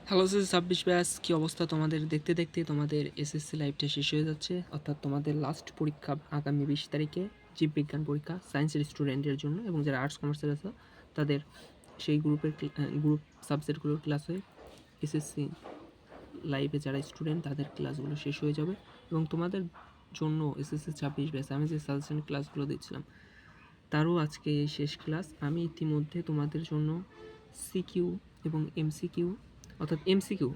Hello sir ২৬ batch, কী অবস্থা তোমাদের? দেখতে দেখতে তোমাদের এসএসসি লাইফটা শেষ হয়ে যাচ্ছে, অর্থাৎ তোমাদের লাস্ট পরীক্ষা আগামী ২০ তারিখে জীববিজ্ঞান পরীক্ষা সায়েন্সের স্টুডেন্টের জন্য, এবং যারা আর্টস কমার্সের আছে তাদের সেই গ্রুপ সাবজেক্টগুলোর ক্লাস হয়ে এসএসসি লাইভে যারা স্টুডেন্ট তাদের ক্লাসগুলো শেষ হয়ে যাবে। এবং তোমাদের জন্য এসএসসি ২৬ ব্যাচ আমি যে সাজেশন ক্লাসগুলো দিচ্ছিলাম তারও আজকে এই শেষ ক্লাস। আমি ইতিমধ্যে তোমাদের জন্য সিকিউ এবং এমসিকিউ, অর্থাৎ এমসিকিউ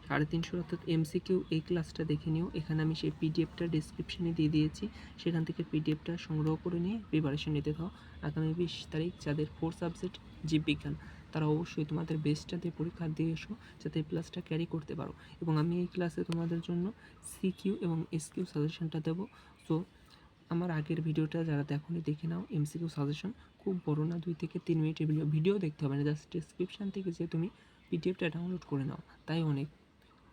৩৫০ অর্থাৎ এমসিকিউ এই ক্লাসটা দেখে নিও। এখানে আমি সেই পিডিএফটা ডিসক্রিপশনে দিয়ে দিয়েছি, সেখান থেকে পিডিএফটা সংগ্রহ করে নিয়ে প্রিপারেশন নিতে থাও। আগামী ২০ তারিখ যাদের 4 সাবজেক্ট জীববিজ্ঞান তারা অবশ্যই তোমাদের বেস্টটা দিয়ে পরীক্ষা দিয়ে এসো, যাতে এই ক্লাসটা ক্যারি করতে পারো। এবং আমি এই ক্লাসে তোমাদের জন্য সিকিউ এবং এসকিউ সাজেশনটা দেবো। সো আমার আগের ভিডিওটা যারা দেখোনি দেখে নাও। এমসিকিউ সাজেশন খুব বড় না, 2 থেকে 3 মিনিটের ভিডিও দেখতে হবে না, জাস্ট ডিসক্রিপশান থেকে যে তুমি পিডিএফটা ডাউনলোড করে নাও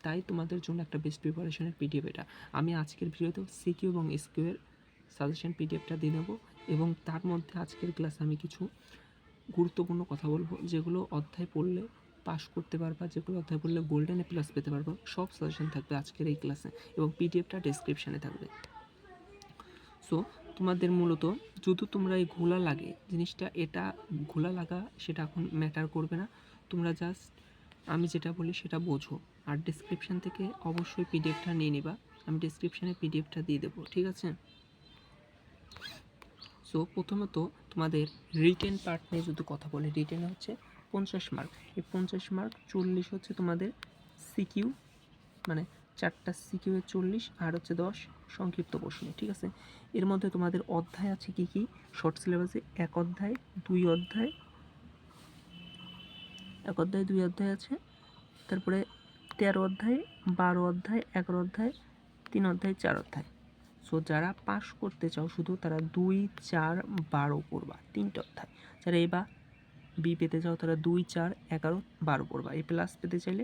তাই তোমাদের জন্য একটা বেস্ট প্রিপারেশনের পিডিএফ এটা। আমি আজকের ভিডিওতেও সিকিউ এবং এসকিউ এর সাজেশন পিডিএফটা দিয়ে নেবো, এবং তার মধ্যে আজকের ক্লাসে আমি কিছু গুরুত্বপূর্ণ কথা বলবো যেগুলো অধ্যায় পড়লে পাস করতে পারবা, যেগুলো অধ্যায় পড়লে গোল্ডেন এ প্লাস পেতে পারবা। সব সাজেশন থাকবে আজকের এই ক্লাসে, এবং পিডিএফটা ডেসক্রিপশানে থাকবে। সো তোমাদের মূলত যদি তোমরা এই ঘোলা লাগে জিনিসটা, এটা ঘোলা লাগা সেটা এখন ম্যাটার করবে না, তোমরা জাস্ট আমি যেটা বলি সেটা বোঝো। আর ডেসক্রিপশান থেকে অবশ্যই পিডিএফটা নিয়ে নিবা, আমি ডেসক্রিপশানে পিডিএফটা দিয়ে দেবো, ঠিক আছে? সো প্রথমত তোমাদের রিটেন পার্ট নিয়ে যদি কথা বলি, রিটেন হচ্ছে 50 মার্ক। এই 50 মার্ক 40 হচ্ছে তোমাদের সিকিউ, মানে 4টা সিকিউ এর 40, আর হচ্ছে 10 সংক্ষিপ্ত প্রশ্ন, ঠিক আছে? এর মধ্যে তোমাদের অধ্যায় আছে কি কি শর্ট সিলেবাসে? এক অধ্যায়, 2 অধ্যায়, 2 অধ্যায় আছে। তারপরে 13 অধ্যায়, 12 অধ্যায়, 11 অধ্যায়, 3 অধ্যায়, 4 অধ্যায়। সো যারা পাস করতে চাও শুধু তারা 2, 4, 12 পড়বা, 3টে অধ্যায়। যারা এ বা বি পেতে চাও তারা 2, 4, 11, 12 পড়বা। এ প্লাস পেতে চাইলে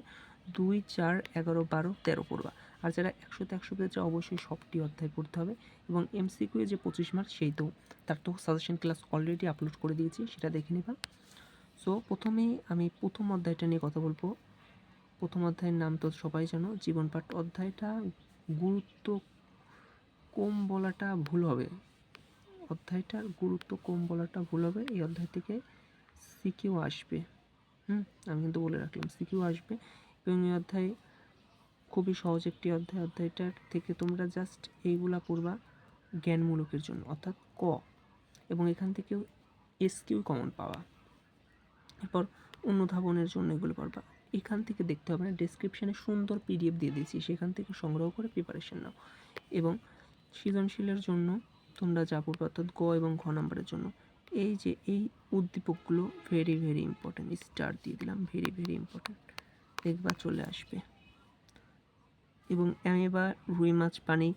2, 4, 11, 12, 13 পড়বা। আর যারা 100তে 100 পেতে চাও অবশ্যই সবটি অধ্যায় পড়তে হবে। এবং এমসিকিউ যে 25 মার্ক সেই তো তার তো সাজেশন ক্লাস অলরেডি আপলোড করে দিয়েছি, সেটা দেখে নিবা। সো প্রথমেই আমি প্রথম অধ্যায়টা নিয়ে কথা বলবো। প্রথম অধ্যায়ের নাম তো সবাই জানো, জীবন পাঠ। অধ্যায়টা গুরুত্ব কম বলাটা ভুল হবে, অধ্যায়টার গুরুত্ব কম বলাটা ভুল হবে। এই অধ্যায় থেকে সিকিউ আসবে, আমি কিন্তু বলে রাখলাম সিকিউ আসবে। এবং এই অধ্যায় খুবই সহজ একটি অধ্যায়। অধ্যায়টার থেকে তোমরা জাস্ট এইগুলা পড়বা জ্ঞানমূলকের জন্য, অর্থাৎ ক, এবং এখান থেকেও এসকিউ কমন পাওয়া। এরপর অনুধাবনের জন্য এগুলো পড়বা। এখান থেকে দেখতে হবে না, ডেসক্রিপশানে সুন্দর পিডিএফ দিয়ে দিয়েছি, সেখান থেকে সংগ্রহ করে প্রিপারেশন নাও। এবং সৃজনশীলের জন্য তোমরা যা পড়বে, অর্থাৎ গ এবং ঘ নাম্বারের জন্য এই যে এই উদ্দীপকগুলো ভেরি ভেরি ইম্পর্টেন্ট, স্টার দিয়ে দিলাম, ভেরি ভেরি ইম্পর্টেন্ট, দেখবা চলে আসবে। এবং এবার রুই মাছ পানি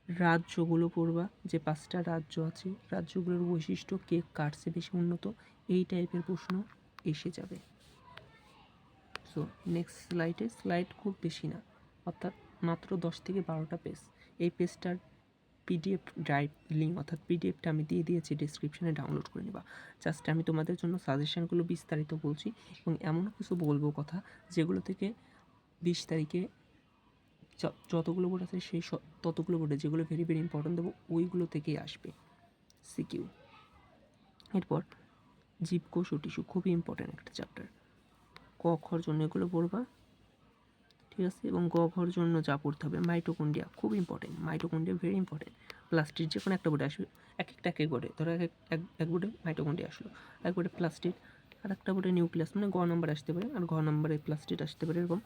রাজ্যগুলো পড়বা, যে 5টা রাজ্য আছে রাজ্যগুলোর বৈশিষ্ট্য, কে কার চেয়ে বেশি উন্নত, এই টাইপের প্রশ্ন এসে যাবে। সো নেক্সট স্লাইড খুব বেশি না, অর্থাৎ মাত্র 10 থেকে 12টা পেজ। এই পেজটার পিডিএফ ড্রাইভ লিঙ্ক, অর্থাৎ পিডিএফটা আমি দিয়ে দিয়েছি ডিসক্রিপশানে, ডাউনলোড করে নেবা। জাস্ট আমি তোমাদের জন্য সাজেশানগুলো বিস্তারিত বলছি, এবং এমনও কিছু বলবো কথা যেগুলো থেকে 20 তারিখে যতগুলো বোর্ড আছে সেই ততগুলো বোর্ডে যেগুলো ভেরি ভেরি ইম্পর্টেন্ট দেবো ওইগুলো থেকেই আসবে সিকিউ। এরপর জীবকোষ ও টিস্যু, খুবই ইম্পর্টেন্ট একটা চ্যাপ্টার। ক খর জন্য এগুলো পড়বা, ঠিক আছে? এবং গ ঘর জন্য যা পড়তে হবে, মাইটোকন্ড্রিয়া খুব important, mitochondria very important. Plastic যে কোনো একটা বোর্ডে আসবে, এক বোর্ডে ধরো এক বোর্ডে মাইটোকন্ড্রিয়া আসলো, এক বোর্ডে প্লাস্টিক, আর একটা বোর্ডে নিউক্লিয়াস, মানে গ নাম্বার আসতে পারে, আর ঘ নাম্বারে প্লাস্টিক আসতে পারে, এরকম।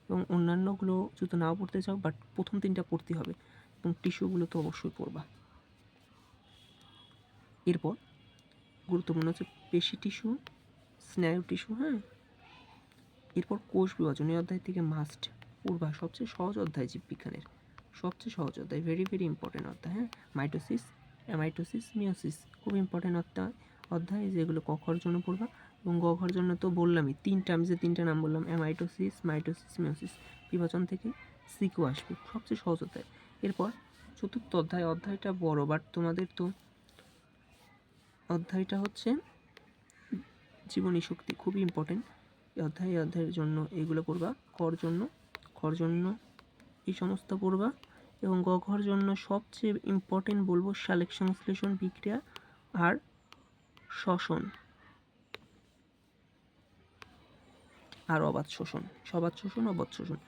এবং অন্যান্যগুলো যদি নাও পড়তে চাও, বাট প্রথম 3টা পড়তে হবে। এবং টিস্যুগুলো তো অবশ্যই পড়বা। এরপর গুরুত্বপূর্ণ হচ্ছে পেশি টিস্যু, স্নায়ু টিস্যু, হ্যাঁ। এরপর কোষ বিভাজন, এই অধ্যায় থেকে মাস্ট পড়বা, সবচেয়ে সহজ অধ্যায় জীববিজ্ঞানের, সবচেয়ে সহজ অধ্যায়, ভেরি ভেরি ইম্পর্টেন্ট অধ্যায়, হ্যাঁ। মাইটোসিস মিওসিস খুব ইম্পর্টেন্ট অধ্যায় যেগুলো ক খর জন্য পড়বা। এবং গ ঘর জন্য তো বললামই, 3টা, আমি যে 3টা নাম বললাম, মাইটোসিস মিওসিস, বিভাজন থেকে সিকো আসবে, সবচেয়ে সহজ অধ্যায়। এরপর চতুর্থ অধ্যায়টা বড়, বাট তোমাদের তো অধ্যায়টা হচ্ছে জীবনী শক্তি, খুবই ইম্পর্টেন্ট। এই অধ্যায়ের জন্য এইগুলো পড়বা। খর জন্য এই সমস্ত পড়বা। এবং গ ঘর জন্য সবচেয়ে ইম্পর্টেন্ট বলবো সালেক সংশ্লেষণ বিক্রিয়া আর শ্বসন আর অবাধ শোষণ, সবাধ শোষণ, অবাধ শোষণ,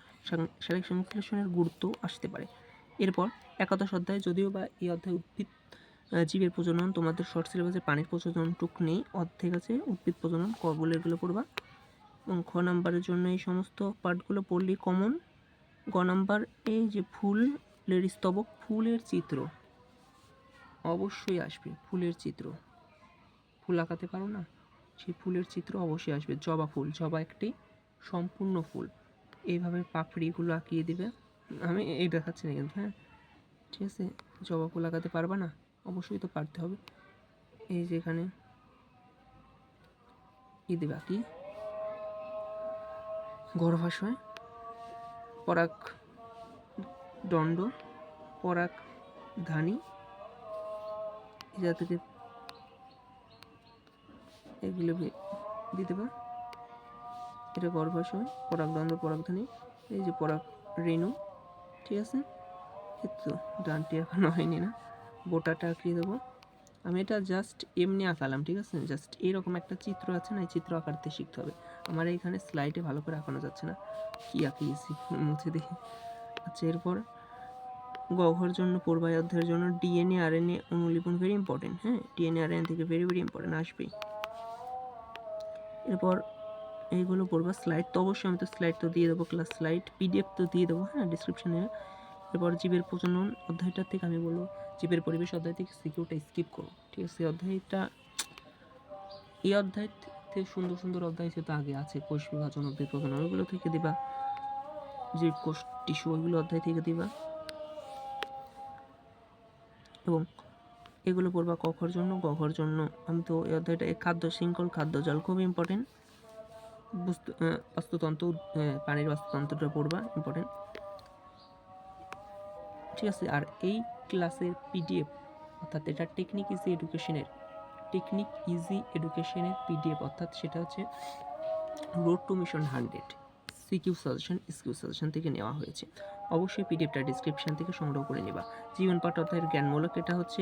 সালেক সংশ্লেষণের গুরুত্ব আসতে পারে। এরপর একাদশ অধ্যায়, যদিও বা এই অধ্যায় উদ্ভিদ জীবের প্রজনন, তোমাদের শর্ট সিলেবাসে পানির প্রজনন টুক নেই, অর্ধেক আছে উদ্ভিদ প্রজনন, ক বলে এগুলো পড়বা। এবং খ নাম্বারের জন্য এই সমস্ত পার্টগুলো পড়লেই কমন। গ নাম্বার, এই যে ফুলের স্তবক, ফুলের চিত্র অবশ্যই আসবে। ফুলের চিত্র, ফুল আঁকাতে পারো না, সেই ফুলের চিত্র অবশ্যই আসবে। জবা ফুল, জবা একটি সম্পূর্ণ ফুল, এইভাবে পাপড়িগুলো আঁকিয়ে দিবে। আমি এই দেখাচ্ছি না কিন্তু, হ্যাঁ ঠিক আছে। জবা ফুল আঁকাতে পারবা না, অবশ্যই তো পারতে হবে। এই যে এখানে ই দেবে কি গর্ভাশয়, পরাগ দণ্ড, পরাগ ধানী, যা থেকে এগুলো দিয়ে দেবা। এটা গর্ভাশয়, পরাগদণ্ড, পরাগধানী, এই যে পরাগ রেণু, ঠিক আছে। তো ডানটি এখনো হয়নি না, গোটাটা আঁকিয়ে দেবো। আমি এটা জাস্ট এমনি আঁকালাম, ঠিক আছে। জাস্ট এরকম একটা চিত্র আছে না, এই চিত্র আঁকাতে শিখতে হবে। আমার এইখানে স্লাইডে ভালো করে আঁকানো যাচ্ছে না, কি আঁকিয়েছি মুছে দেখি। আচ্ছা, এরপর গ ঘর জন্য পড়বা এই অধ্যায়ের জন্য ডিএনএ আরএনএ অনুলিপন, ভেরি ইম্পর্টেন্ট, হ্যাঁ ডিএনএ আরএনএ থেকে ভেরি ভেরি ইম্পর্টেন্ট আসবেই। এরপর এইগুলো পড়বা। স্লাইড তো অবশ্যই, আমি তো স্লাইড তো দিয়ে দেবো, ক্লাস স্লাইড পিডিএফ তো দিয়ে দেবো, হ্যাঁ ডিসক্রিপশানে। এরপর জীবের প্রজনন অধ্যায়টার থেকে আমি বলবো জীবের পরিবেশ অধ্যায় থেকে সিকিউরটা স্কিপ করো, ঠিক আছে। এই অধ্যায় থেকে সুন্দর সুন্দর অধ্যায় যেহেতু আগে আছে, কোষ বিভাজন, উদ্ভিদ প্রজনন, ওইগুলো থেকে দিবা। জীব কোষ টিস্যু, ওইগুলো অধ্যায় থেকে দিবা। এবং এগুলো পড়বা ক ঘর জন্য। গ ঘর জন্য আমি তো এই অধ্যায়টা খাদ্য শৃঙ্খল, খাদ্য জল খুব ইম্পর্টেন্ট। বাস্তুতন্ত্র, পানির বাস্তুতন্ত্রটা পড়বা, ইম্পর্টেন্ট, ঠিক আছে। আর এই ক্লাসের পিডিএফ, অর্থাৎ এটা টেকনিক ইজি এডুকেশনের পিডিএফ, অর্থাৎ সেটা হচ্ছে road two mission 100 CQ suggestion থেকে নেওয়া হয়েছে। অবশ্যই পিডিএফটা ডিসক্রিপশান থেকে সংগ্রহ করে নেবা। জীবন পাঠ অধ্যায়ের জ্ঞানমূলক, এটা হচ্ছে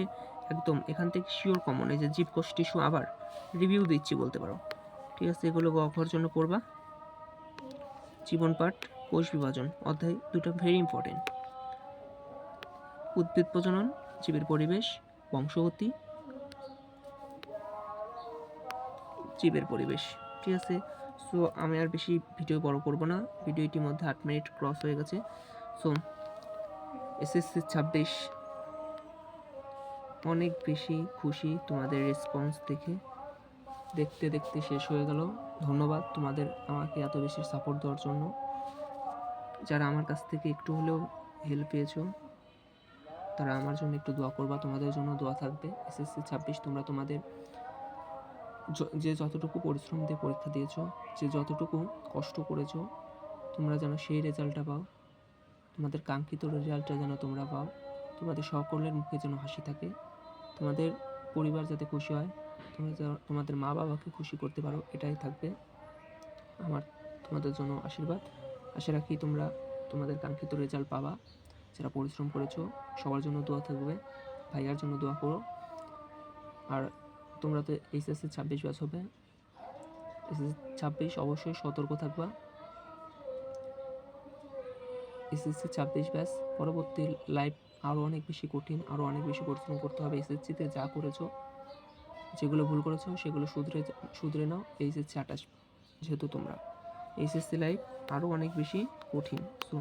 একদম এখান থেকে শিওর কমন। এই যে জীব কোষ টিস্যু আবার রিভিউ দিচ্ছি বলতে পারো, ঠিক আছে। এগুলো গ ঘর জন্য পড়বা। জীবন পাঠ, কোষ বিভাজন অধ্যায় দুটো ভেরি ইম্পর্টেন্ট। উদ্ভিদ প্রজনন, জীবের পরিবেশ, বংশগতি, জীবের পরিবেশ, ঠিক আছে। সো আমি আর বেশি ভিডিও বড় করব না, ভিডিও ইতিমধ্যে 8 মিনিট ক্রস হয়ে গেছে। সো এসএসসি 26 অনেক বেশি খুশি তোমাদের রেসপন্স দেখতে দেখতে শেষ হয়ে গেল। ধন্যবাদ তোমাদের আমাকে এত বেশি সাপোর্ট দেওয়ার জন্য। যারা আমার কাছ থেকে একটু হলেও হেল্প পেয়েছো, তারা আমার জন্য একটু দোয়া করবা, তোমাদের জন্য দোয়া থাকবে। এসএসসি 26 তোমরা তোমাদের যে যতটুকু পরিশ্রম দিয়ে পরীক্ষা দিয়েছো, যে যতটুকু কষ্ট করেছো, তোমরা যেন সেই রেজাল্টটা পাও, তোমাদের কাঙ্ক্ষিত রেজাল্টটা যেন তোমরা পাও, তোমাদের সকলের মুখে যেন হাসি থাকে, তোমাদের পরিবার যাতে খুশি হয়, তোমরা তোমাদের মা বাবাকে খুশি করতে পারো, এটাই থাকবে আমার তোমাদের জন্য আশীর্বাদ। আশা রাখি তোমরা তোমাদের কাঙ্ক্ষিত রেজাল্ট পাবা। যারা পরিশ্রম করেছো সবার জন্য দোয়া থাকবে, ভাইয়ার জন্য দোয়া করো। আর তোমরা তো এইচএসসি 26 ব্যাচ হবে, এসএসসি 26 অবশ্যই সতর্ক থাকবা। এসএসসি 26 ব্যাচ পরবর্তী লাইফ আরও অনেক বেশি কঠিন, আরও অনেক বেশি পরিশ্রম করতে হবে। এসএসসিতে যা করেছো, যেগুলো ভুল করেছো সেগুলো শুধরে নাও এইচএসসি 28, যেহেতু তোমরা এইচএসসি লাইফ আরও অনেক বেশি কঠিন। সো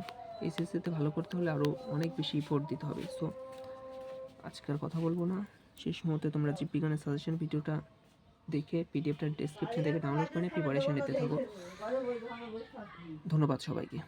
এইচএসসিতে ভালো করতে হলে আরও অনেক বেশি এফোর্ট দিতে হবে। সো আজকে আর কথা বলবো না, শেষ মুহূর্তে তোমরা জীববিজ্ঞানের সাজেশন ভিডিওটা দেখে পিডিএফটা ডেসক্রিপশন থেকে ডাউনলোড করে প্রিপারেশন নিতে থাকো। ধন্যবাদ সবাইকে।